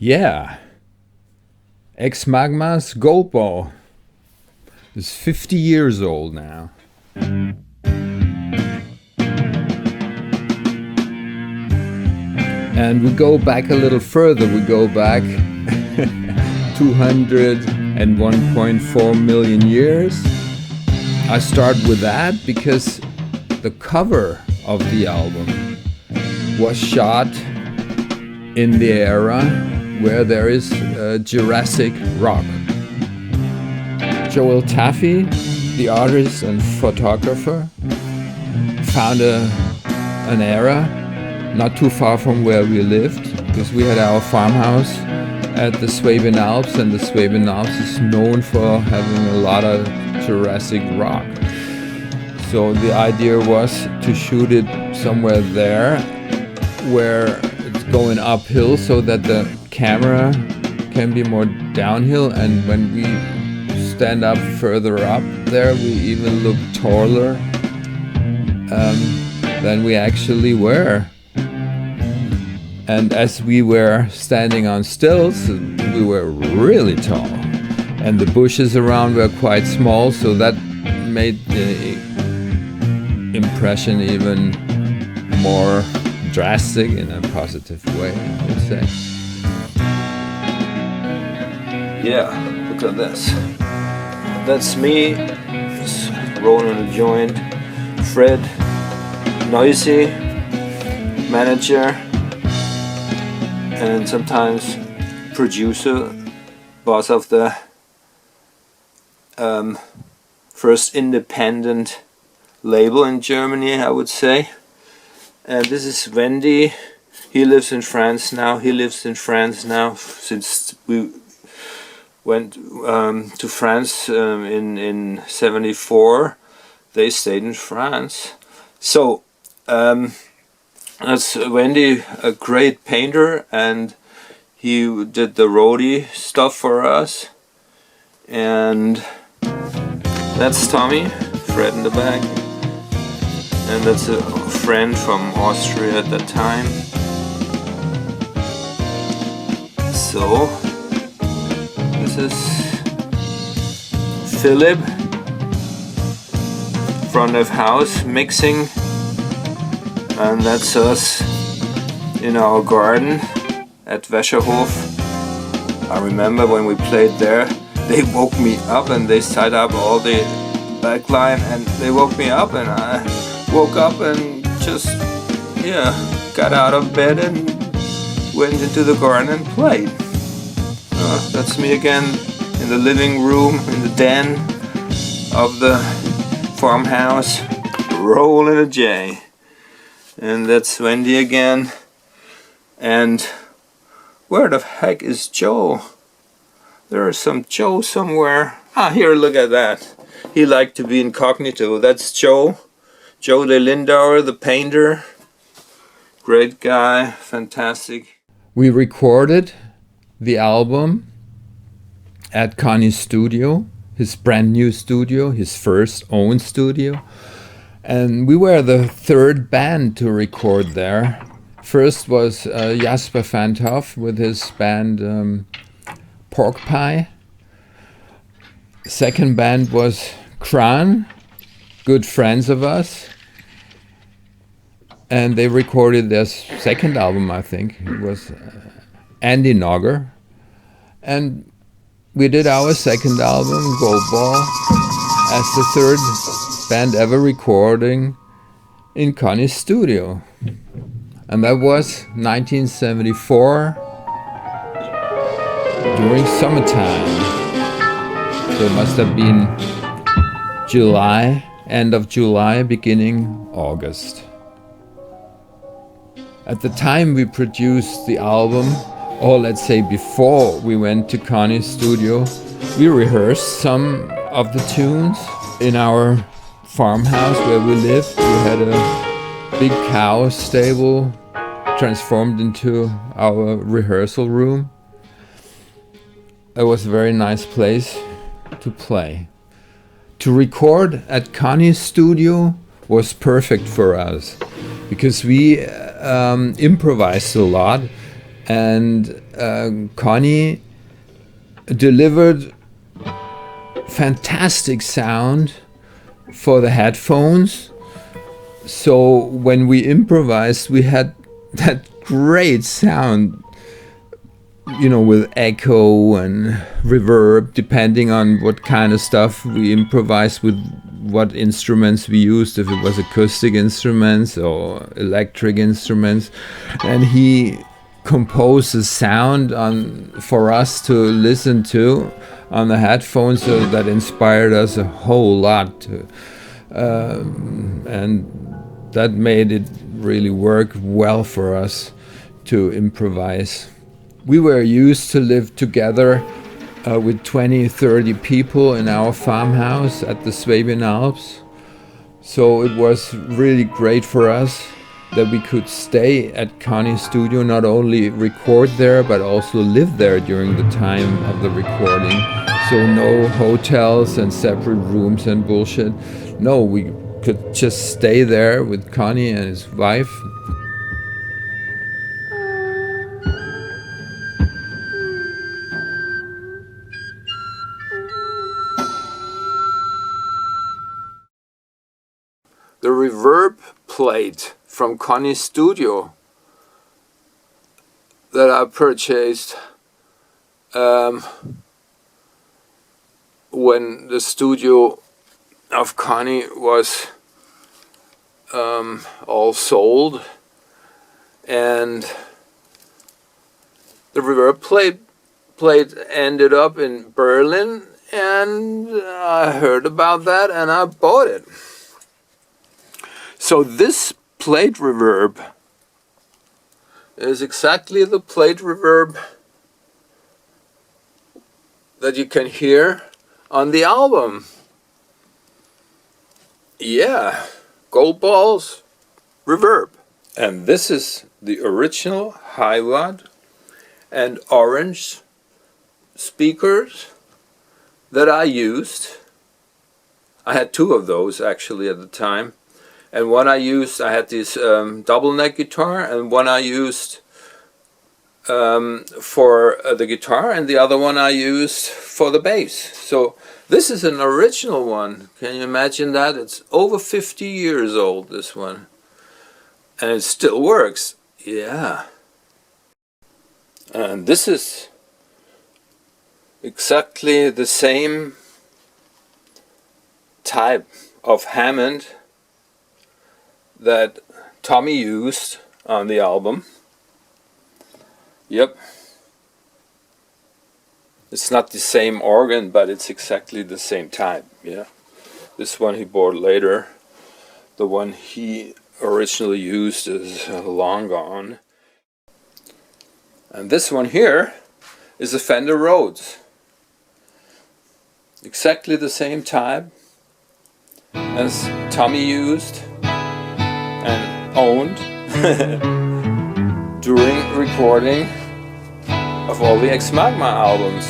Yeah, Exmagma's Goldball is 50 years old now. And we go back a little further, we go back 201.4 million years. I start with that because the cover of the album was shot in the era where there is Jurassic rock. Joel Taffy, the artist and photographer, found an era not too far from where we lived, because we had our farmhouse at the Swabian Alps, and the Swabian Alps is known for having a lot of Jurassic rock. So the idea was to shoot it somewhere there where it's going uphill so that the camera can be more downhill, and when we stand up further up there we even look taller than we actually were. And as we were standing on stilts, we were really tall, and the bushes around were quite small, so that made the impression even more drastic in a positive way, I would say. Yeah, look at this. That's me, rolling a joint. Fred, noisy, manager, and sometimes producer, boss of the first independent label in Germany, I would say. And this is Wendy. He lives in France now. Since we went to France in '74. They stayed in France. So that's Wendy, a great painter, and he did the roadie stuff for us. And that's Thommy, Fred in the back, and that's a friend from Austria at that time. So this is Philip, front of house mixing, and that's us in our garden at Wäscherhof. I remember when we played there, they woke me up and they set up all the backline, and they woke me up, and I woke up and just got out of bed and went into the garden and played. That's me again in the living room, in the den of the farmhouse, rolling a J. And that's Wendy again. And where the heck is Joe? There is some Joe somewhere. Here, look at that. He liked to be incognito. That's Joe de Lindauer, the painter. Great guy, fantastic. We recorded the album at Connie's studio, his brand new studio, his first own studio. And we were the third band to record there. First was Jasper van Toff with his band Pork Pie. Second band was Kran, good friends of us. And they recorded their second album, I think. It was Andy Nogger. And we did our second album, Goldball, as the third band ever recording in Connie's studio. And that was 1974, during summertime. So it must have been July, end of July, beginning August. At the time we produced the album, or let's say before we went to Connie's studio, we rehearsed some of the tunes in our farmhouse where we lived. We had a big cow stable transformed into our rehearsal room. It was a very nice place to play. To record at Connie's studio was perfect for us because we improvised a lot, and Connie delivered fantastic sound for the headphones. So when we improvised, we had that great sound, you know, with echo and reverb, depending on what kind of stuff we improvised with, what instruments we used, if it was acoustic instruments or electric instruments. And he composed a sound for us to listen to on the headphones, so that inspired us a whole lot. And that made it really work well for us to improvise. We were used to live together with 20, 30 people in our farmhouse at the Swabian Alps. So it was really great for us that we could stay at Connie's studio, not only record there, but also live there during the time of the recording. So no hotels and separate rooms and bullshit. No, we could just stay there with Connie and his wife. The reverb plate from Connie's studio that I purchased when the studio of Connie was all sold, and the reverb plate ended up in Berlin, and I heard about that and I bought it. So this plate reverb is exactly the plate reverb that you can hear on the album. Yeah, Goldball's reverb. And this is the original high-watt and orange speakers that I used. I had two of those actually at the time. And one I used, I had this double neck guitar, and one I used for the guitar, and the other one I used for the bass. So this is an original one. Can you imagine that? It's over 50 years old, this one. And it still works. Yeah. And this is exactly the same type of Hammond that Thommy used on the album. Yep. It's not the same organ, but it's exactly the same type. Yeah. This one he bought later. The one he originally used is long gone. And this one here is a Fender Rhodes. Exactly the same type as Thommy used and owned during recording of all the Exmagma albums.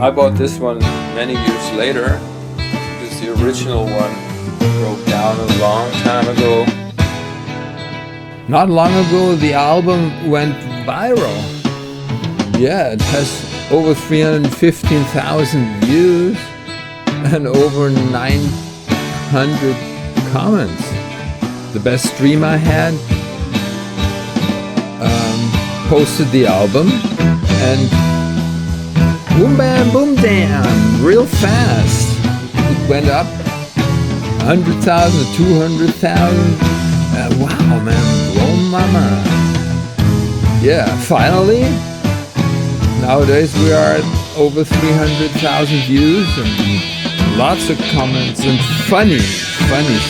I bought this one many years later because the original one broke down a long time ago. Not long ago the album went viral. Yeah, it has over 315,000 views and over 900 comments. The best stream I had posted the album, and boom bam boom damn, real fast. It went up 100,000 to 200,000. Wow, man, blow my mind. Yeah, finally, nowadays we are at over 300,000 views and lots of comments and funny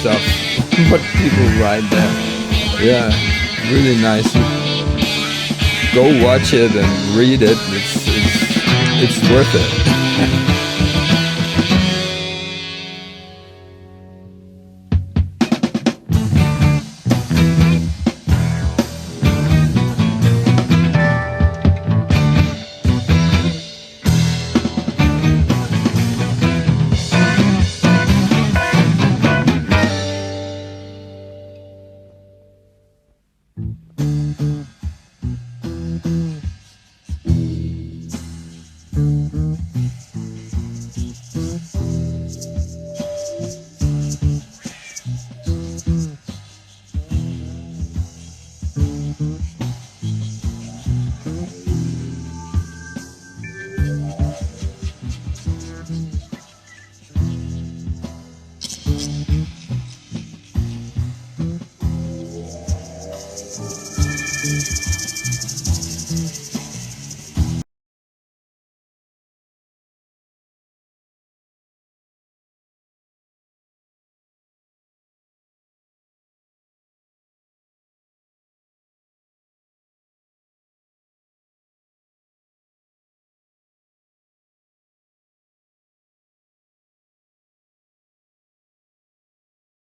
stuff. What people write there. Yeah, really nice. go watch it and read it. It's worth it.